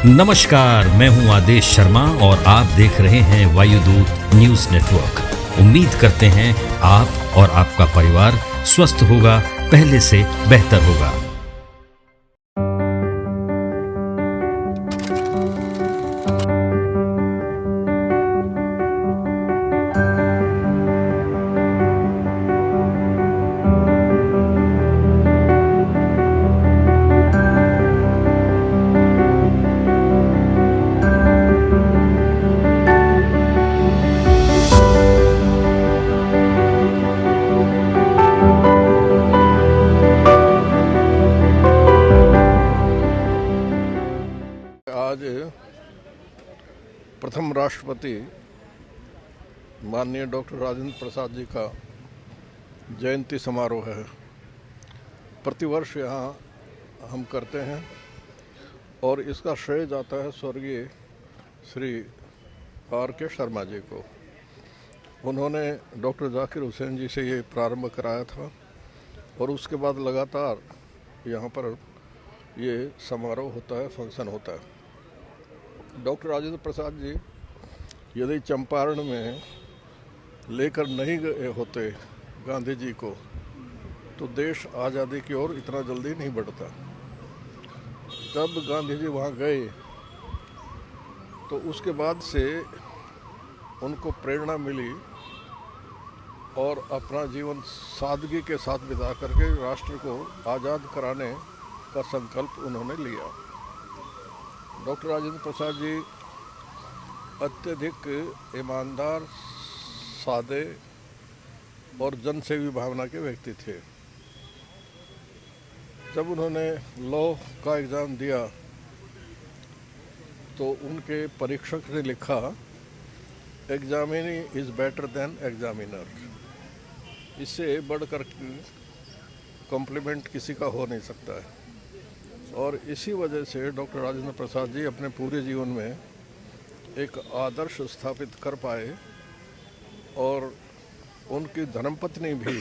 नमस्कार, मैं हूं आदेश शर्मा और आप देख रहे हैं वायुदूत न्यूज नेटवर्क। उम्मीद करते हैं आप और आपका परिवार स्वस्थ होगा, पहले से बेहतर होगा। आज प्रथम राष्ट्रपति माननीय डॉक्टर राजेंद्र प्रसाद जी का जयंती समारोह है। प्रतिवर्ष यहाँ हम करते हैं और इसका श्रेय जाता है स्वर्गीय श्री R.K. शर्मा जी को। उन्होंने डॉक्टर जाकिर हुसैन जी से ये प्रारंभ कराया था और उसके बाद लगातार यहाँ पर ये समारोह होता है, फंक्शन होता है। डॉक्टर राजेंद्र प्रसाद जी यदि चंपारण में लेकर नहीं गए होते गांधी जी को तो देश आज़ादी की ओर इतना जल्दी नहीं बढ़ता। जब गांधी जी वहाँ गए तो उसके बाद से उनको प्रेरणा मिली और अपना जीवन सादगी के साथ बिता करके राष्ट्र को आज़ाद कराने का संकल्प उन्होंने लिया। डॉक्टर राजेंद्र प्रसाद जी अत्यधिक ईमानदार, सादे और जनसेवी भावना के व्यक्ति थे। जब उन्होंने लॉ का एग्ज़ाम दिया तो उनके परीक्षक ने लिखा, examinee is better than examiner. इससे बढ़कर कॉम्प्लीमेंट किसी का हो नहीं सकता है। और इसी वजह से डॉक्टर राजेंद्र प्रसाद जी अपने पूरे जीवन में एक आदर्श स्थापित कर पाए और उनकी धर्मपत्नी भी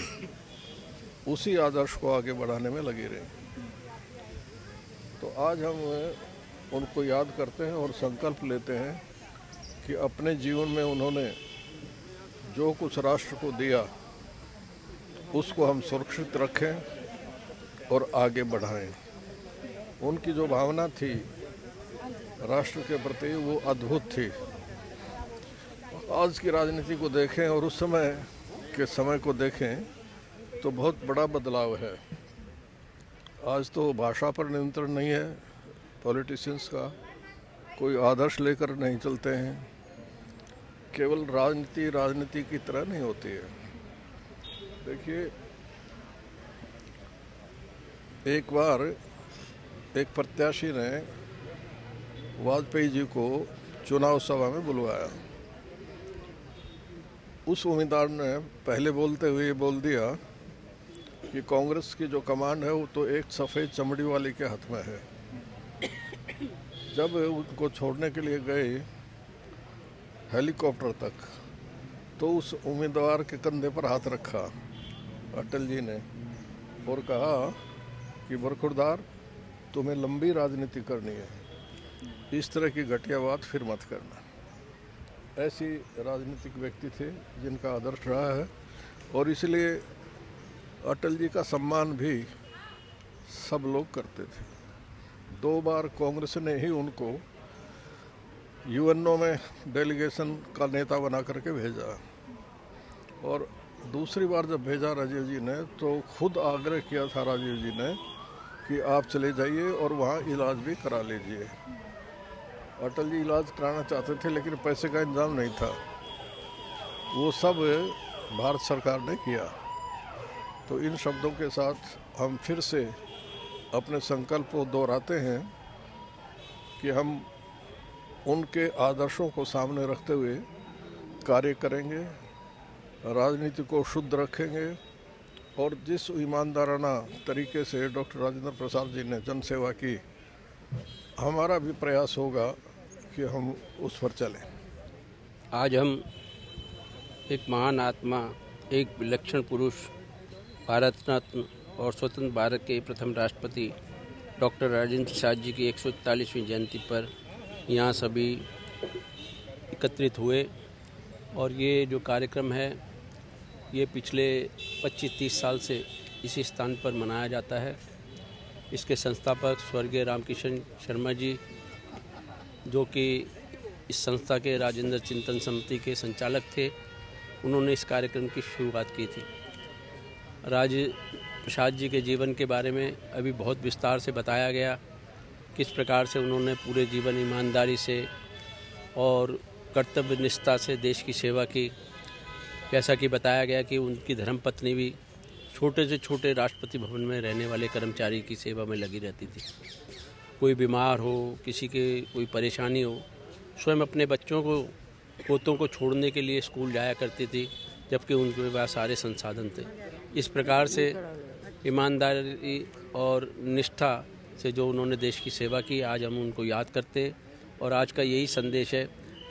उसी आदर्श को आगे बढ़ाने में लगी रही। तो आज हम उनको याद करते हैं और संकल्प लेते हैं कि अपने जीवन में उन्होंने जो कुछ राष्ट्र को दिया उसको हम सुरक्षित रखें और आगे बढ़ाएं। उनकी जो भावना थी राष्ट्र के प्रति वो अद्भुत थी। आज की राजनीति को देखें और उस समय के समय को देखें तो बहुत बड़ा बदलाव है। आज तो भाषा पर नियंत्रण नहीं है, पॉलिटिशियंस का कोई आदर्श लेकर नहीं चलते हैं। केवल राजनीति की तरह नहीं होती है। देखिए, एक बार एक प्रत्याशी ने वाजपेयी जी को चुनाव सभा में बुलवाया। उस उम्मीदवार ने पहले बोलते हुए ये बोल दिया कि कांग्रेस की जो कमांड है वो तो एक सफ़ेद चमड़ी वाले के हाथ में है। जब उनको छोड़ने के लिए गए हेलीकॉप्टर तक तो उस उम्मीदवार के कंधे पर हाथ रखा अटल जी ने और कहा कि बरखुरदार, तुम्हें लंबी राजनीति करनी है, इस तरह की घटिया बात फिर मत करना। ऐसी राजनीतिक व्यक्ति थे जिनका आदर्श रहा है और इसलिए अटल जी का सम्मान भी सब लोग करते थे। 2 बार कांग्रेस ने ही उनको यूएनओ में डेलीगेशन का नेता बना करके भेजा और दूसरी बार जब भेजा राजीव जी ने तो खुद आग्रह किया था राजीव जी ने कि आप चले जाइए और वहाँ इलाज भी करा लीजिए। अटल जी इलाज कराना चाहते थे लेकिन पैसे का इंतजाम नहीं था। वो सब भारत सरकार ने किया। तो इन शब्दों के साथ हम फिर से अपने संकल्प को दोहराते हैं कि हम उनके आदर्शों को सामने रखते हुए कार्य करेंगे, राजनीति को शुद्ध रखेंगे और जिस ईमानदाराना तरीके से डॉक्टर राजेंद्र प्रसाद जी ने जनसेवा की, हमारा भी प्रयास होगा कि हम उस पर चलें। आज हम एक महान आत्मा, एक विलक्षण पुरुष, भारत रत्न और स्वतंत्र भारत के प्रथम राष्ट्रपति डॉक्टर राजेंद्र प्रसाद जी की 141वीं जयंती पर यहाँ सभी एकत्रित हुए और ये जो कार्यक्रम है ये पिछले 25-30 साल से इसी स्थान पर मनाया जाता है। इसके संस्थापक स्वर्गीय रामकिशन शर्मा जी, जो कि इस संस्था के राजेंद्र चिंतन समिति के संचालक थे, उन्होंने इस कार्यक्रम की शुरुआत की थी। राजप्रसाद जी के जीवन के बारे में अभी बहुत विस्तार से बताया गया, किस प्रकार से उन्होंने पूरे जीवन ईमानदारी से और कर्तव्य निष्ठा से देश की सेवा की। जैसा कि बताया गया कि उनकी धर्मपत्नी भी छोटे से छोटे राष्ट्रपति भवन में रहने वाले कर्मचारी की सेवा में लगी रहती थी। कोई बीमार हो, किसी के कोई परेशानी हो, स्वयं अपने बच्चों को, पोतों को छोड़ने के लिए स्कूल जाया करती थी, जबकि उनके पास सारे संसाधन थे। इस प्रकार से ईमानदारी और निष्ठा से जो उन्होंने देश की सेवा की, आज हम उनको याद करते हैं। और आज का यही संदेश है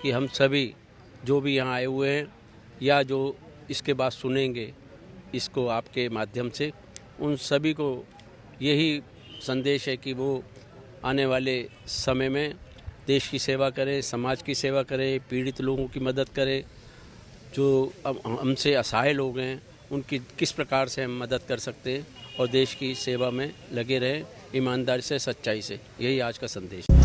कि हम सभी जो भी यहाँ आए हुए हैं या जो इसके बाद सुनेंगे इसको आपके माध्यम से, उन सभी को यही संदेश है कि वो आने वाले समय में देश की सेवा करें, समाज की सेवा करें, पीड़ित लोगों की मदद करें। जो हमसे असहाय लोग हैं उनकी किस प्रकार से हम मदद कर सकते हैं और देश की सेवा में लगे रहें ईमानदारी से, सच्चाई से। यही आज का संदेश है।